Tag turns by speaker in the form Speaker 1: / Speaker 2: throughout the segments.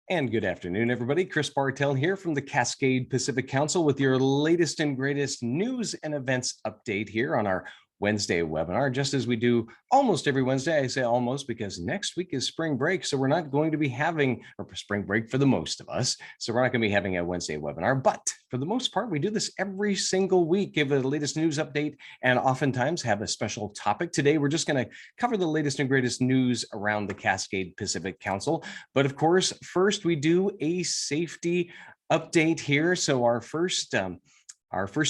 Speaker 1: And good afternoon, everybody. Chris Bartell here from the Cascade Pacific Council with your latest and greatest news and events update here on our Wednesday webinar, just as we do almost every Wednesday. I say almost because next week is spring break, so we're not going to be having a spring break for the most of us. So we're not going to be having a Wednesday webinar, but for the most part, we do this every single week, give the latest news update, and oftentimes have a special topic. Today, we're just going to cover the latest and greatest news around the Cascade Pacific Council. But of course, first we do a safety update here. So our first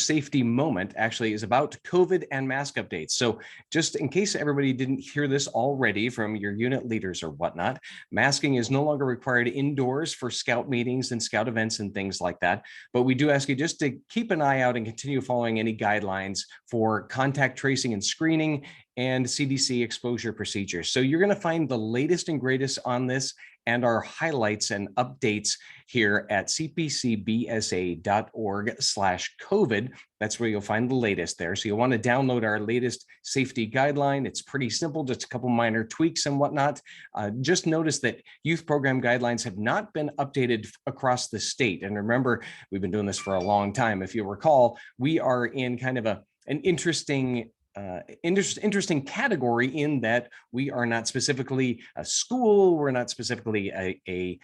Speaker 1: safety moment actually is about COVID and mask updates. So just in case everybody didn't hear this already from your unit leaders or whatnot, masking is no longer required indoors for scout meetings and scout events and things like that. But we do ask you just to keep an eye out and continue following any guidelines for contact tracing and screening and CDC exposure procedures. So you're going to find the latest and greatest on this and our highlights and updates here at cpcbsa.org/COVID. That's where you'll find the latest there. So you'll want to download our latest safety guideline. It's pretty simple, just a couple minor tweaks and whatnot. Just notice that youth program guidelines have not been updated across the state. And remember, we've been doing this for a long time. If you recall, we are in kind of an interesting category in that we are not specifically a school, we're not specifically a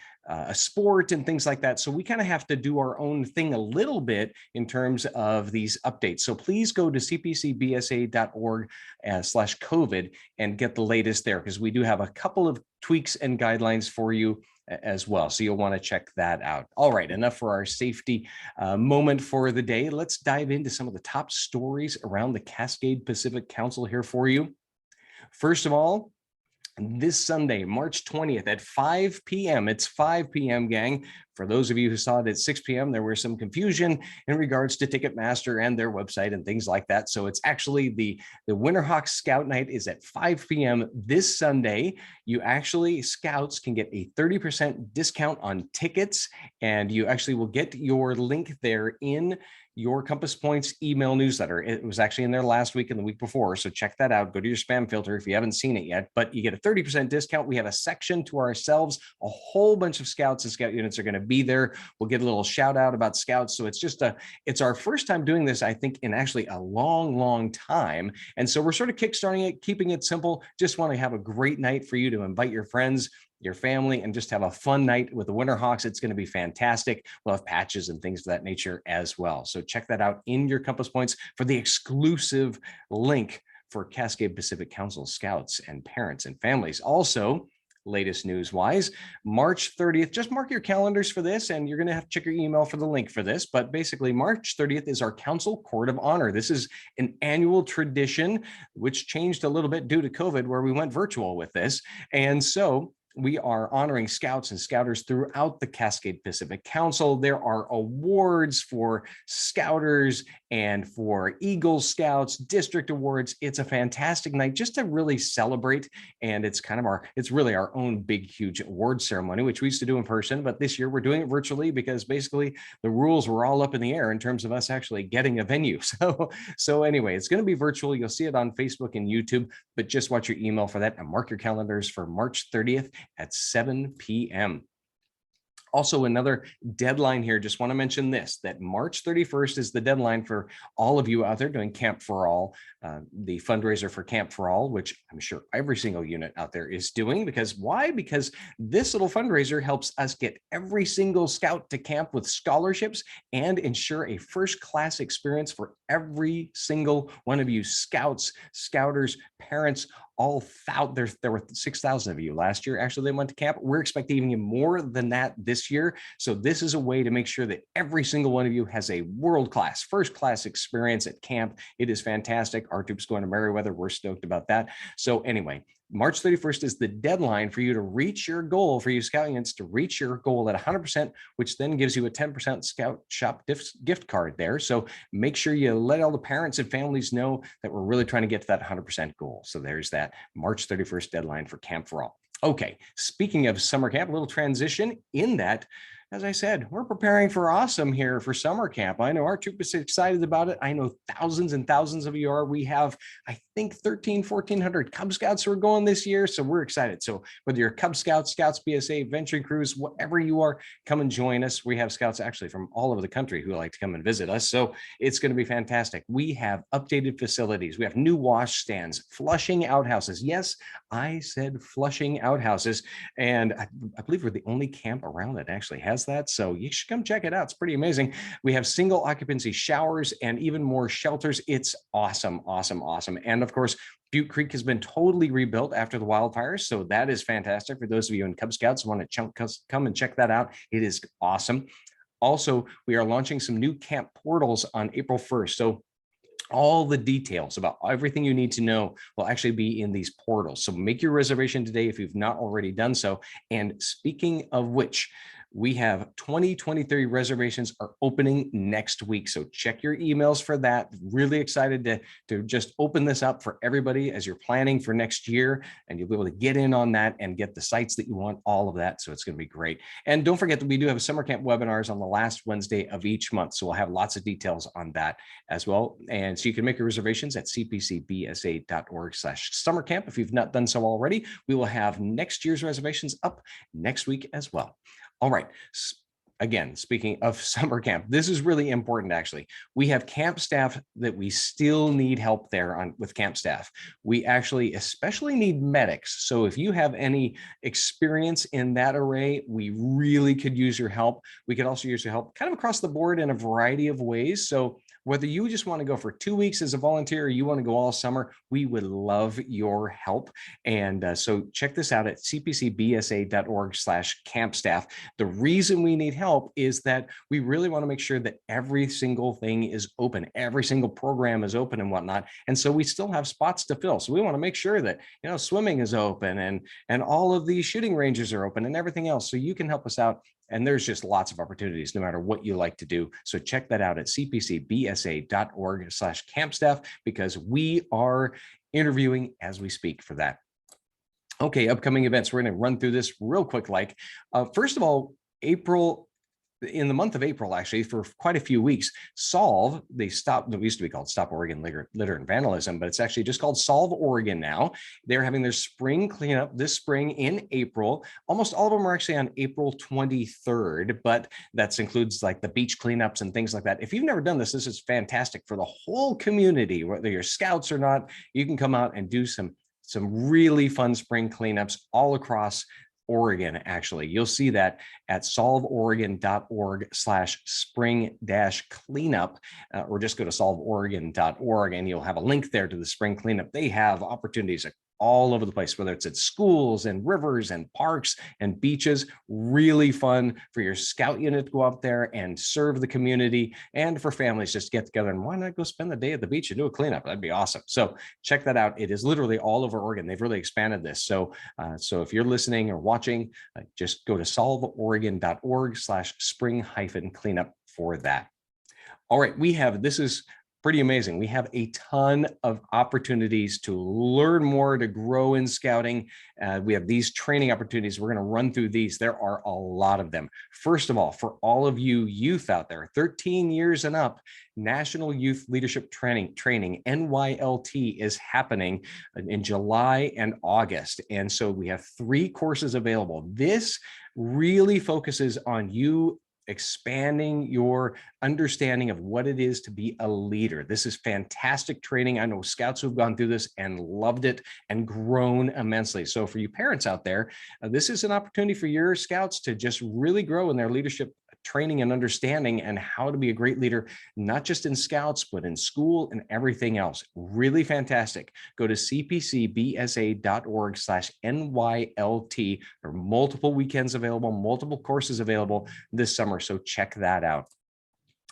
Speaker 1: sport and things like that. So we kind of have to do our own thing a little bit in terms of these updates. So please go to cpcbsa.org/COVID and get the latest there, because we do have a couple of tweaks and guidelines for you as well. So you'll want to check that out. All right, enough for our safety moment for the day. Let's dive into some of the top stories around the Cascade Pacific Council here for you. First of all, this Sunday, March 20th at 5 p.m. It's 5 p.m., gang. For those of you who saw it at 6 p.m., there was some confusion in regards to Ticketmaster and their website and things like that. So it's actually the Winterhawk Scout Night is at 5 p.m. this Sunday. Scouts can get a 30% discount on tickets, and you actually will get your link there in your Compass Points email newsletter. It was actually in there last week and the week before, so check that out. Go to your spam filter if you haven't seen it yet, but you get a 30% discount. We have a section to ourselves. A whole bunch of scouts and scout units are going to be there. We'll get a little shout out about scouts. So it's our first time doing this, I think, in actually a long time. And so we're sort of kickstarting it, keeping it simple. Just want to have a great night for you to invite your friends, your family, and just have a fun night with the Winterhawks. It's going to be fantastic. We'll have patches and things of that nature as well. So check that out in your Compass Points for the exclusive link for Cascade Pacific Council scouts and parents and families. Also, latest news-wise, March 30th, just mark your calendars for this, and you're going to have to check your email for the link for this, but basically March 30th is our Council Court of Honor. This is an annual tradition, which changed a little bit due to COVID, where we went virtual with this, and so we are honoring scouts and scouters throughout the Cascade Pacific Council. There are awards for scouters and for Eagle Scouts, district awards. It's a fantastic night just to really celebrate. And it's really our own big, huge award ceremony, which we used to do in person, but this year we're doing it virtually because basically the rules were all up in the air in terms of us actually getting a venue. So anyway, it's going to be virtual. You'll see it on Facebook and YouTube, but just watch your email for that and mark your calendars for March 30th at 7 p.m. Also, another deadline here, just want to mention this, that March 31st is the deadline for all of you out there doing Camp for All, the fundraiser for Camp for All, which I'm sure every single unit out there is doing. Because why? Because this little fundraiser helps us get every single scout to camp with scholarships and ensure a first-class experience for every single one of you scouts, scouters, parents, there were 6,000 of you last year. Actually, they went to camp. We're expecting even more than that this year. So this is a way to make sure that every single one of you has a world-class, first-class experience at camp. It is fantastic. Our troop's going to Meriwether. We're stoked about that. So anyway, March 31st is the deadline for you to reach your goal, for you scout units to reach your goal at 100%, which then gives you a 10% Scout Shop gift card there. So make sure you let all the parents and families know that we're really trying to get to that 100% goal. So there's that March 31st deadline for Camp for All. Okay, speaking of summer camp, a little transition in that as I said, we're preparing for awesome here for summer camp. I know our troop is excited about it. I know thousands and thousands of you are. We have, I think, 1,400 Cub Scouts who are going this year. So we're excited. So whether you're Cub Scouts, Scouts BSA, Venturing Crews, whatever you are, come and join us. We have Scouts actually from all over the country who like to come and visit us. So it's going to be fantastic. We have updated facilities. We have new wash stands, flushing outhouses. Yes, I said flushing outhouses. And I believe we're the only camp around that actually has that. So you should come check it out. It's pretty amazing. We have single occupancy showers and even more shelters. It's awesome, awesome, awesome. And of course, Butte Creek has been totally rebuilt after the wildfires. So that is fantastic for those of you in Cub Scouts who want to come and check that out. It is awesome. Also, we are launching some new camp portals on April 1st. So all the details about everything you need to know will actually be in these portals. So make your reservation today if you've not already done so. And speaking of which, we have 2023 reservations are opening next week. So check your emails for that. Really excited to just open this up for everybody as you're planning for next year, and you'll be able to get in on that and get the sites that you want, all of that. So it's going to be great. And don't forget that we do have summer camp webinars on the last Wednesday of each month. So we'll have lots of details on that as well. And so you can make your reservations at cpcbsa.org/summercamp. If you've not done so already, we will have next year's reservations up next week as well. All right. Again, speaking of summer camp, this is really important, actually. We have camp staff that we still need help there with camp staff. We actually especially need medics. So if you have any experience in that array, we really could use your help. We could also use your help kind of across the board in a variety of ways. So whether you just want to go for 2 weeks as a volunteer or you want to go all summer, we would love your help. And so check this out at cpcbsa.org/camp staff. The reason we need help is that we really want to make sure that every single thing is open, every single program is open and whatnot. And so we still have spots to fill. So we want to make sure that, swimming is open and all of these shooting ranges are open and everything else. So you can help us out. And there's just lots of opportunities no matter what you like to do. So check that out at cpcbsa.org/camp staff, because we are interviewing as we speak for that. Okay, upcoming events. We're going to run through this real quick. First of all, in the month of April, actually, for quite a few weeks, Solve, it used to be called Stop Oregon Litter and Vandalism, but it's actually just called Solve Oregon now. They're having their spring cleanup this spring in April. Almost all of them are actually on April 23rd, but that includes like the beach cleanups and things like that. If you've never done this, this is fantastic for the whole community, whether you're scouts or not. You can come out and do some really fun spring cleanups all across Oregon. Actually, you'll see that at solveoregon.org/spring-cleanup, or just go to solveoregon.org and you'll have a link there to the spring cleanup. They have opportunities all over the place, whether it's at schools and rivers and parks and beaches. Really fun for your scout unit to go out there and serve the community, and for families just get together and why not go spend the day at the beach and do a cleanup? That'd be awesome. So check that out. It is literally all over Oregon. They've really expanded this. So if you're listening or watching, just go to solveoregon.org/spring-cleanup for that. All right, this is pretty amazing. We have a ton of opportunities to learn more, to grow in scouting. We have these training opportunities. We're going to run through these. There are a lot of them. First of all, for all of you youth out there, 13 years and up, National Youth Leadership Training, NYLT, is happening in July and August. And so we have 3 courses available. This really focuses on you expanding your understanding of what it is to be a leader. This is fantastic training. I know scouts who've gone through this and loved it and grown immensely. So for you parents out there, this is an opportunity for your scouts to just really grow in their leadership training and understanding and how to be a great leader, not just in scouts, but in school and everything else. Really fantastic. Go to cpcbsa.org/NYLT. There are multiple weekends available, multiple courses available this summer. So check that out.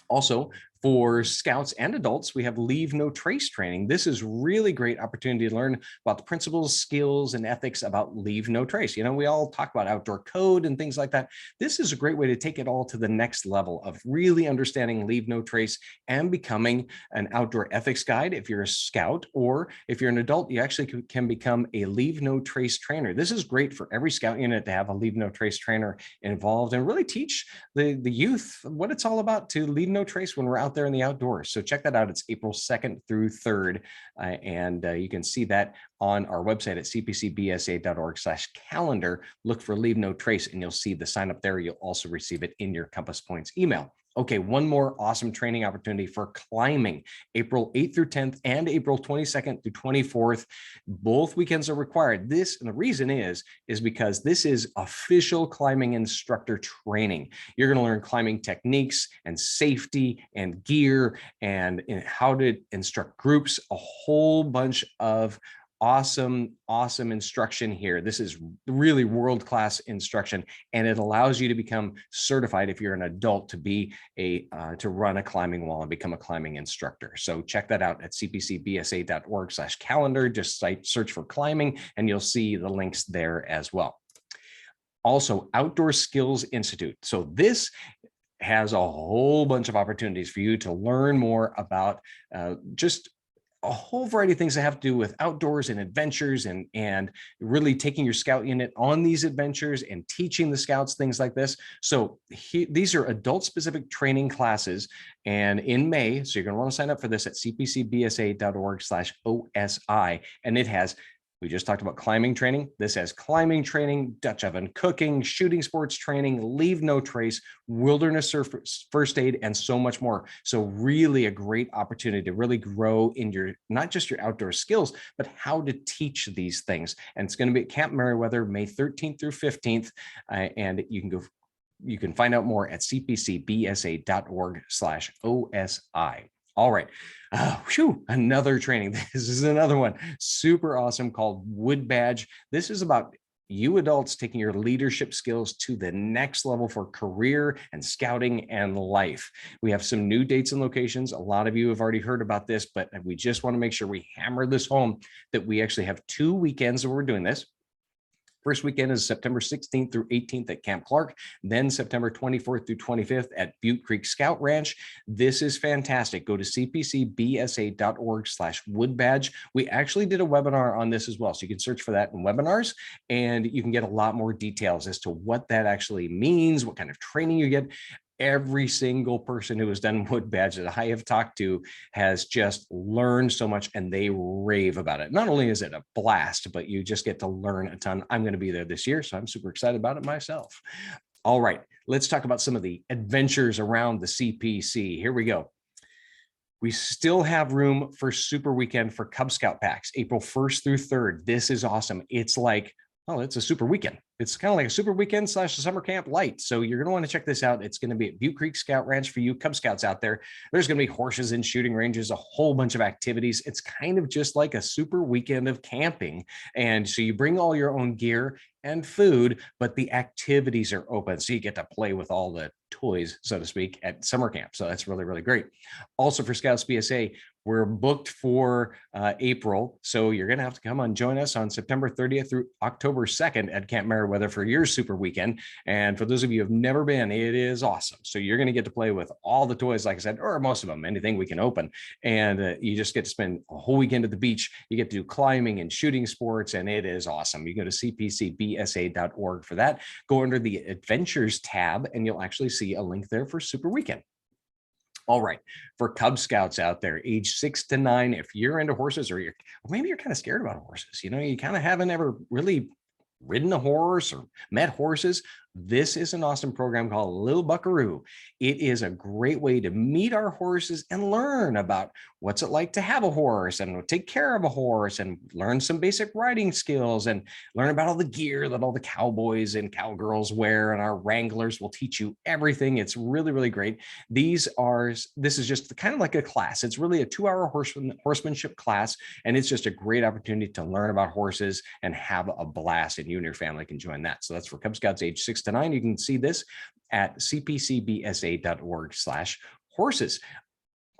Speaker 1: Also, For scouts and adults, we have Leave No Trace training. This is really great opportunity to learn about the principles, skills, and ethics about Leave No Trace. You know, we all talk about outdoor code and things like that. This is a great way to take it all to the next level of really understanding Leave No Trace and becoming an outdoor ethics guide. If you're a scout, or if you're an adult, you actually can become a Leave No Trace trainer. This is great for every scout unit to have a Leave No Trace trainer involved and really teach the youth what it's all about to leave no trace when we're out there in the outdoors. So check that out. It's April 2nd through 3rd. And you can see that on our website at cpcbsa.org/calendar. Look for Leave No Trace and you'll see the sign up there. You'll also receive it in your Compass Points email. Okay, one more awesome training opportunity for climbing, April 8th through 10th and April 22nd through 24th. Both weekends are required. This, and the reason is because this is official climbing instructor training. You're going to learn climbing techniques and safety and gear and how to instruct groups, a whole bunch of awesome instruction here. This is really world-class instruction, and it allows you to become certified if you're an adult to be to run a climbing wall and become a climbing instructor. So check that out at cpcbsa.org/calendar. Just search for climbing and you'll see the links there as well. Also, Outdoor Skills Institute. So this has a whole bunch of opportunities for you to learn more about just a whole variety of things that have to do with outdoors and adventures and really taking your scout unit on these adventures and teaching the scouts things like this. So these are adult specific training classes, and in May, so you're going to want to sign up for this at cpcbsa.org/OSI, and it has, we just talked about climbing training. This has climbing training, Dutch oven cooking, shooting sports training, Leave No Trace, wilderness first aid, and so much more. So really a great opportunity to really grow in your, not just your outdoor skills, but how to teach these things. And it's going to be at Camp Meriwether, May 13th through 15th. And you can find out more at cpcbsa.org/OSI. All right. Another training. This is another one super awesome called Wood Badge. This is about you adults taking your leadership skills to the next level for career and scouting and life. We have some new dates and locations. A lot of you have already heard about this, but we just want to make sure we hammer this home that we actually have 2 weekends where we're doing this. First weekend is September 16th through 18th at Camp Clark, then September 24th through 25th at Butte Creek Scout Ranch. This is fantastic. Go to cpcbsa.org/woodbadge. We actually did a webinar on this as well, so you can search for that in webinars, and you can get a lot more details as to what that actually means, what kind of training you get. Every single person who has done Wood Badge that I have talked to has just learned so much, and they rave about it. Not only is it a blast, but you just get to learn a ton. I'm going to be there this year, so I'm super excited about it myself. All right, let's talk about some of the adventures around the CPC. Here we go. We still have room for Super Weekend for Cub Scout packs, April 1st through 3rd. This is awesome. It's like, oh, it's a super weekend. It's kind of like a super weekend / summer camp light. So you're going to want to check this out. It's going to be at Butte Creek Scout Ranch for you Cub Scouts out there. There's going to be horses and shooting ranges, a whole bunch of activities. It's kind of just like a super weekend of camping. And so you bring all your own gear and food, but the activities are open. So you get to play with all the toys, so to speak, at summer camp. So that's really, really great. Also for Scouts BSA, we're booked for April. So you're going to have to come and join us on September 30th through October 2nd at Camp Meriwether for your super weekend. And for those of you who have never been, it is awesome. So you're going to get to play with all the toys, like I said, or most of them, anything we can open. And you just get to spend a whole weekend at the beach. You get to do climbing and shooting sports, and it is awesome. You go to cpcbsa.org for that. Go under the Adventures tab, and you'll actually see a link there for Super Weekend. All right, for Cub Scouts out there, age 6 to 9, if you're into horses, or maybe you're kind of scared about horses, you know, you kind of haven't ever really ridden a horse or met horses, this is an awesome program called Little Buckaroo. It is a great way to meet our horses and learn about what's it like to have a horse and take care of a horse and learn some basic riding skills and learn about all the gear that all the cowboys and cowgirls wear, and our wranglers will teach you everything. It's really, really great. This is just kind of like a class. It's really a 2-hour horsemanship class, and it's just a great opportunity to learn about horses and have a blast, and you and your family can join that. So that's for Cub Scouts age 6 to 9. You can see this at cpcbsa.org/horses.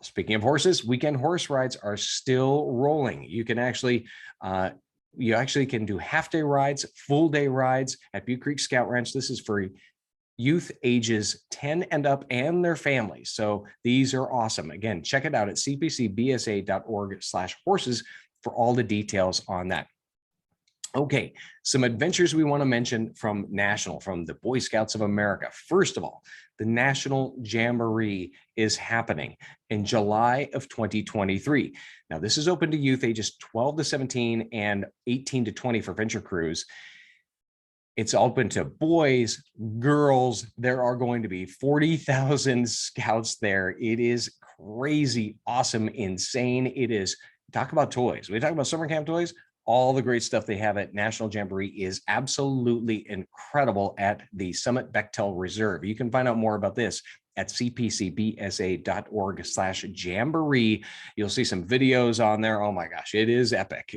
Speaker 1: Speaking of horses, weekend horse rides are still rolling. You can actually can do half-day rides, full-day rides at Butte Creek Scout Ranch. This is for youth ages 10 and up and their families. So these are awesome. Again, check it out at cpcbsa.org/horses for all the details on that. Okay, some adventures we want to mention from the Boy Scouts of America. First of all, the National Jamboree is happening in July of 2023. Now, this is open to youth ages 12 to 17 and 18 to 20 for venture crews. It's open to boys, girls. There are going to be 40,000 scouts there. It is crazy, awesome, insane. It is, talk about toys. We talk about summer camp toys. All the great stuff they have at National Jamboree is absolutely incredible at the Summit Bechtel Reserve. You can find out more about this at cpcbsa.org/jamboree. You'll see some videos on there. Oh my gosh, it is epic.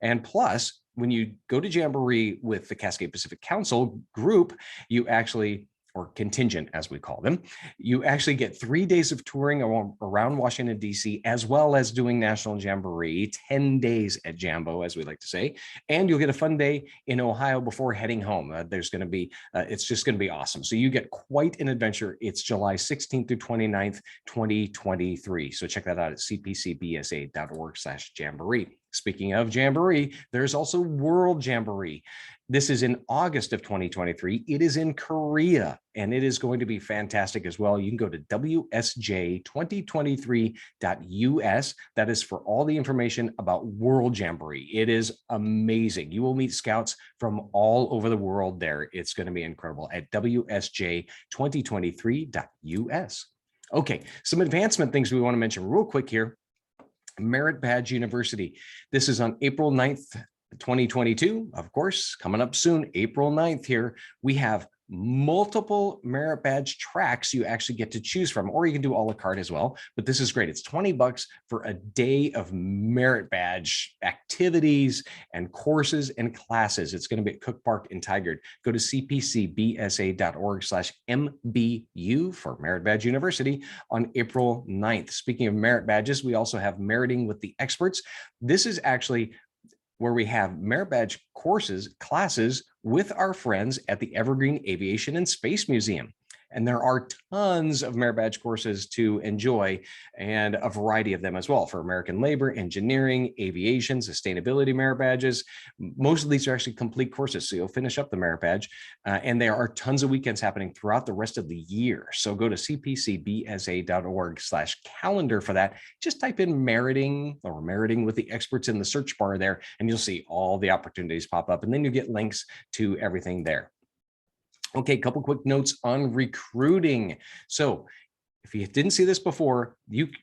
Speaker 1: And plus, when you go to Jamboree with the Cascade Pacific Council group, you actually, or contingent as we call them, you actually get 3 days of touring around Washington, D.C., as well as doing National Jamboree, 10 days at Jambo, as we like to say, and you'll get a fun day in Ohio before heading home. There's going to be, it's just going to be awesome. So you get quite an adventure. It's July 16th through 29th, 2023. So check that out at cpcbsa.org/jamboree. Speaking of Jamboree, there's also World Jamboree. This is in August of 2023. It is in Korea, and it is going to be fantastic as well. You can go to wsj2023.us. That is for all the information about World Jamboree. It is amazing. You will meet scouts from all over the world there. It's going to be incredible at wsj2023.us. Okay, some advancement things we want to mention real quick here. Merit Badge University. This is on April 9th, 2022, of course, coming up soon, April 9th here. We have multiple merit badge tracks you actually get to choose from, or you can do a la carte as well. But this is great. It's $20 for a day of merit badge activities and courses and classes. It's going to be at Cook Park in Tigard. Go to cpcbsa.org/MBU for Merit Badge University on April 9th. Speaking of merit badges, we also have Meriting with the Experts. This is actually where we have merit badge classes with our friends at the Evergreen Aviation and Space Museum. And there are tons of merit badge courses to enjoy, and a variety of them as well for American labor, engineering, aviation, sustainability merit badges. Most of these are actually complete courses, so you'll finish up the merit badge. And there are tons of weekends happening throughout the rest of the year. So go to cpcbsa.org/calendar for that. Just type in meriting or Meriting with the Experts in the search bar there, and you'll see all the opportunities pop up. And then you get links to everything there. Okay, a couple quick notes on recruiting. So if you didn't see this before,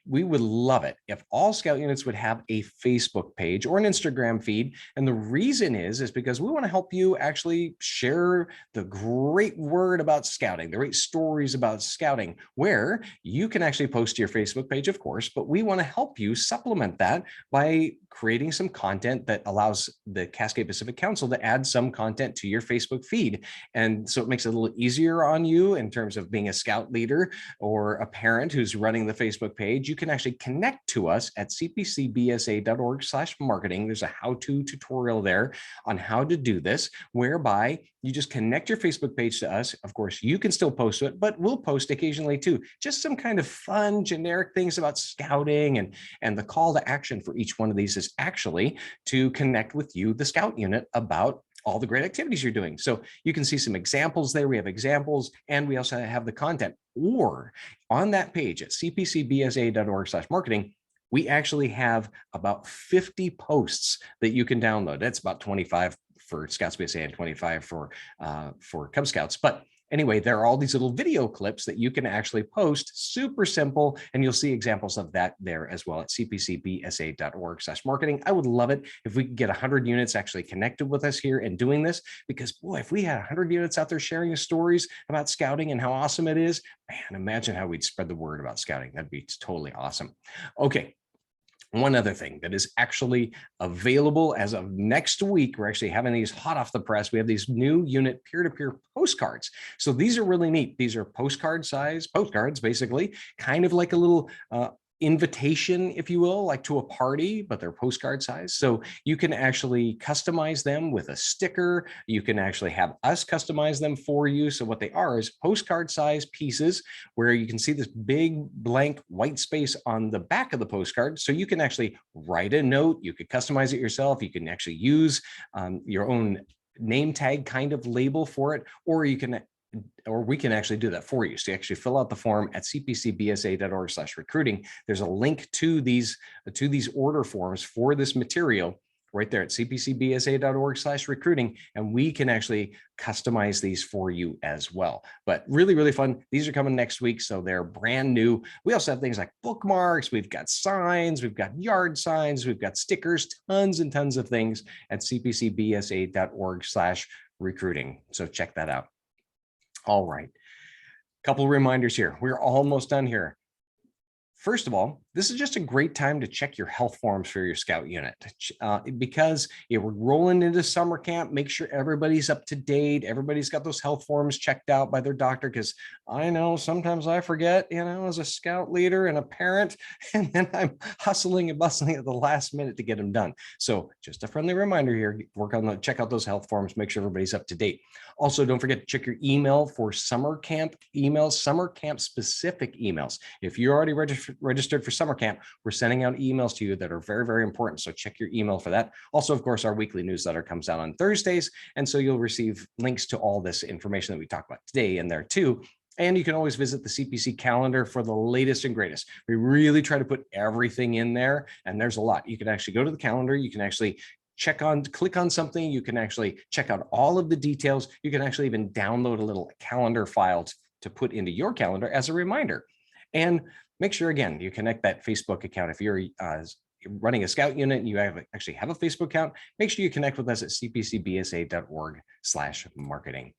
Speaker 1: we would love it if all Scout units would have a Facebook page or an Instagram feed. And the reason is because we want to help you actually share the great word about scouting, the great stories about scouting, where you can actually post to your Facebook page, of course, but we want to help you supplement that by creating some content that allows the Cascade Pacific Council to add some content to your Facebook feed. And so it makes it a little easier on you in terms of being a scout leader or a parent who's running the Facebook page. You can actually connect to us at cpcbsa.org/marketing. There's a how-to tutorial there on how to do this, whereby you just connect your Facebook page to us. Of course, you can still post to it, but we'll post occasionally too. Just some kind of fun, generic things about scouting, and the call to action for each one of these is actually to connect with you, the Scout unit, about all the great activities you're doing. So you can see some examples there. We have examples, and we also have the content. Or on that page at cpcbsa.org/marketing, we actually have about 50 posts that you can download. That's about 25 for Scouts BSA and 25 for Cub Scouts. But anyway, there are all these little video clips that you can actually post, super simple, and you'll see examples of that there as well at cpcbsa.org/marketing. I would love it if we could get 100 units actually connected with us here and doing this, because boy, if we had 100 units out there sharing the stories about scouting and how awesome it is, man, imagine how we'd spread the word about scouting. That'd be totally awesome. Okay. One other thing that is actually available as of next week, we're actually having these hot off the press. We have these new unit peer-to-peer postcards. So these are really neat. These are postcard size postcards, basically, kind of like a little invitation, if you will, like to a party, but they're postcard size. So you can actually customize them with a sticker. You can actually have us customize them for you. So what they are is postcard size pieces where you can see this big blank white space on the back of the postcard. So you can actually write a note. You could customize it yourself. You can actually use your own name tag kind of label for it, or we can actually do that for you. So you actually fill out the form at cpcbsa.org/recruiting. There's a link to these order forms for this material right there at cpcbsa.org/recruiting, and we can actually customize these for you as well. But really, really fun. These are coming next week, so they're brand new. We also have things like bookmarks, we've got signs, we've got yard signs, we've got stickers, tons and tons of things at cpcbsa.org/recruiting. So check that out. All right, couple of reminders here. We're almost done here. First of all, this is just a great time to check your health forms for your scout unit because we're rolling into summer camp. Make sure everybody's up to date. Everybody's got those health forms checked out by their doctor, because I know sometimes I forget, as a scout leader and a parent, and then I'm hustling and bustling at the last minute to get them done. So just a friendly reminder here, check out those health forms, make sure everybody's up to date. Also, don't forget to check your email for summer camp emails, summer camp specific emails. If you're already registered for summer camp, we're sending out emails to you that are very, very important. So check your email for that. Also, of course, our weekly newsletter comes out on Thursdays. And so you'll receive links to all this information that we talked about today in there too. And you can always visit the CPC calendar for the latest and greatest. We really try to put everything in there, and there's a lot. You can actually go to the calendar. You can actually click on something. You can actually check out all of the details. You can actually even download a little calendar file to put into your calendar as a reminder. And make sure, again, you connect that Facebook account. If you're running a scout unit and you actually have a Facebook account, make sure you connect with us at cpcbsa.org/marketing.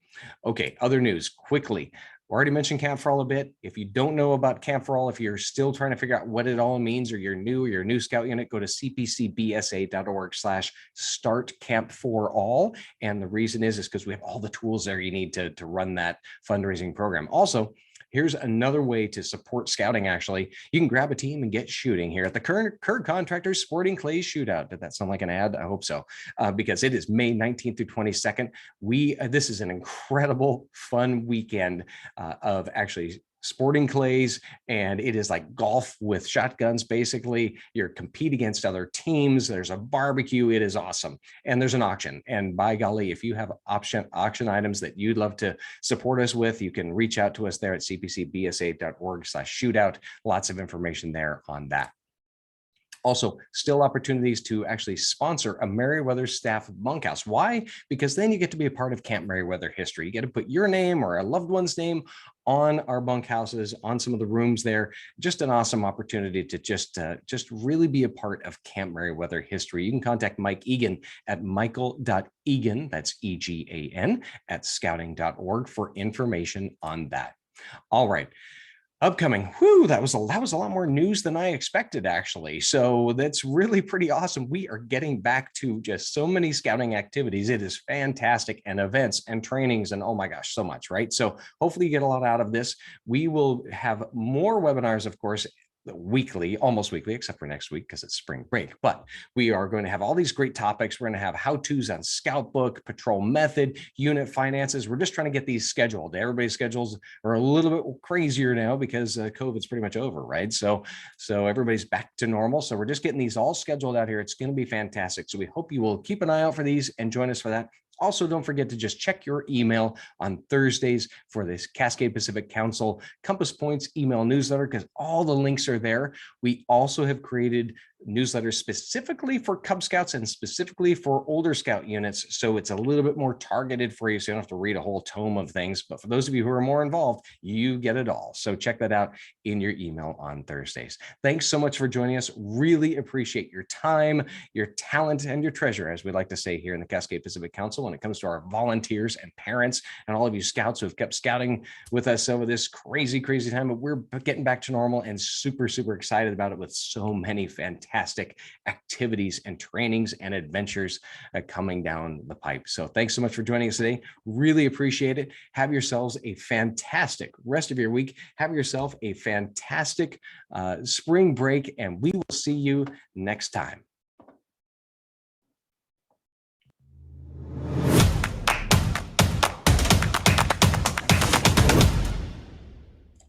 Speaker 1: Okay, other news quickly. Already mentioned Camp for All a bit. If you don't know about Camp for All, if you're still trying to figure out what it all means, or you're a new scout unit, go to cpcbsa.org/start Camp for All. And the reason is because we have all the tools there you need to run that fundraising program. Also, here's another way to support scouting. Actually, you can grab a team and get shooting here at the Kerr Contractors Sporting Clays Shootout. Did that sound like an ad? I hope so, because it is May 19th through 22nd. This is an incredible, fun weekend of actually sporting clays, and it is like golf with shotguns. Basically, you're compete against other teams. There's a barbecue. It is awesome, and there's an auction. And by golly, if you have auction items that you'd love to support us with, you can reach out to us there at cpcbsa.org/shootout. Lots of information there on that. Also, still opportunities to actually sponsor a Meriwether staff bunkhouse. Why? Because then you get to be a part of Camp Meriwether history. You get to put your name or a loved one's name on our bunkhouses, on some of the rooms there. Just an awesome opportunity to just really be a part of Camp Meriwether history. You can contact Mike Egan at michael.egan, that's EGAN, at scouting.org for information on that. All right. Upcoming, that was a lot more news than I expected, actually. So that's really pretty awesome. We are getting back to just so many scouting activities. It is fantastic, and events and trainings, and oh my gosh, so much, right? So hopefully you get a lot out of this. We will have more webinars, of course, weekly, almost weekly, except for next week because it's spring break. But we are going to have all these great topics. We're going to have how-tos on scout book, patrol method, unit finances. We're just trying to get these scheduled. Everybody's schedules are a little bit crazier now because COVID's pretty much over, right? So everybody's back to normal. So we're just getting these all scheduled out here. It's going to be fantastic. So we hope you will keep an eye out for these and join us for that. Also, don't forget to just check your email on Thursdays for this Cascade Pacific Council Compass Points email newsletter, because all the links are there. We also have created newsletters specifically for Cub Scouts and specifically for older Scout units. So it's a little bit more targeted for you. So you don't have to read a whole tome of things. But for those of you who are more involved, you get it all. So check that out in your email on Thursdays. Thanks so much for joining us. Really appreciate your time, your talent, and your treasure, as we like to say here in the Cascade Pacific Council, when it comes to our volunteers and parents and all of you scouts who have kept scouting with us over this crazy, crazy time. But we're getting back to normal and super, super excited about it with so many fantastic fantastic activities and trainings and adventures coming down the pipe. So thanks so much for joining us today. Really appreciate it. Have yourselves a fantastic rest of your week. Have yourself a fantastic spring break, and we will see you next time.